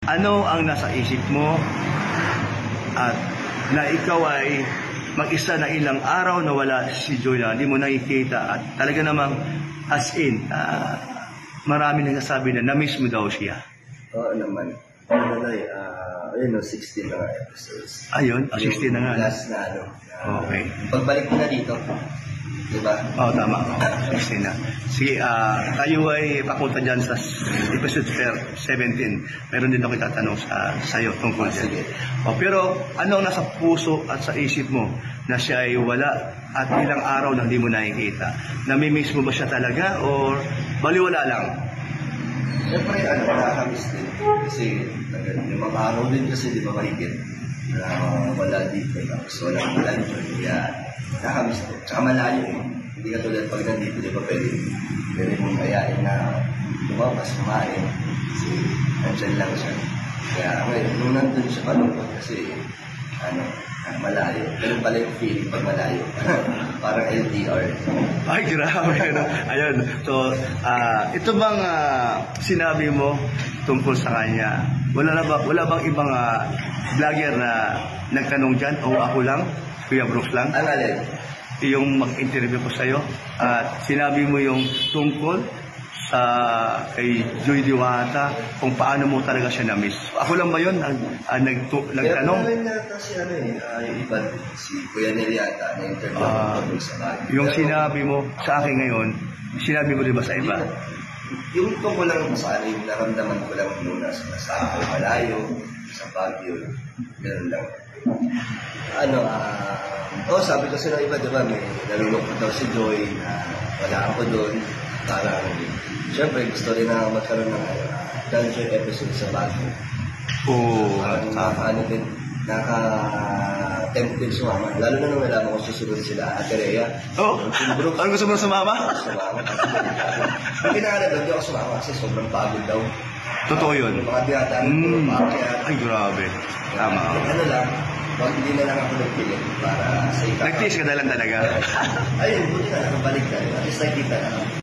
Ano ang nasa isip mo at na ikaw ay mag-isa na ilang araw na wala si Joy na hindi mo nakikita at talaga namang as in, marami nagsasabi na na-miss mo daw siya. Oo naman. Ano na ayun, 16 na nga episodes. Ayun, 16 na nga. Last na okay. Pagbalik ko na dito, diba? Oo, tama. 16 na. Sige, tayo ay papunta dyan sa episode 17. Meron din ako itatanong sa'yo tungkol dyan. Sige. Pero ano ang nasa puso at sa isip mo na siya ay wala at ilang araw na hindi mo nakikita? Nami-miss mo ba siya talaga or baliwala lang? Siyempre, nakakamiss din. Kasi, limang araw din kasi, di ba mahigit? Wala dito. So, wala dito. Kaya, nakakamiss din. Tsaka malayo eh. Hindi ka tulad pag nandito, di ba pwede mong kayain na lumabas, kumain. Kasi, nandiyan lang siya. Kaya, ngayon, nung nandun siya palungkot kasi, malayo. Ganun pala yung feeling pag malayo. Parang LDR. Ay, grabe. Ayun. So, ito bang sinabi mo tungkol sa kanya? Wala bang ibang vlogger na nagtanong dyan? O ako lang? Kuya Brooks lang? Ang alin? Yung mag-interview ko sa'yo. At sinabi mo yung tungkol kay Joy Diwata kung paano mo talaga siya na-miss. Ako lang ba yun? Nagtanong? Kaya yata si yung iba, si Kuya Nel yata, na-interview ako sa bagay. Yung sinabi mo sa akin ngayon, sinabi mo rin ba sa iba? Yung tungkol lang sa yung naramdaman ko lang muna sa malayo, sa Baguio, gano'n lang. Sabi ko sa iba, diba, may nalulungkot daw si Joy na wala ako doon. Parang, siyempre, gusto rin na magkaroon ng dungeon episode sa Baguio. Nakaka-tempted sumama. Lalo na nung nalaman ko susunod sila, Ate Rhea. Ano gusto mo sumama? Sumama. Hindi pinangalan hindi ako sumama kasi sobrang pagod daw. Totoo yun? Yung mga biyatan, ay, grabe. Tama. Ano lang, hindi na lang ako nagpilit para sa ikaw. Nag-tease ka na lang talaga. Ayun, buti na nakabalik na. At least nakita na.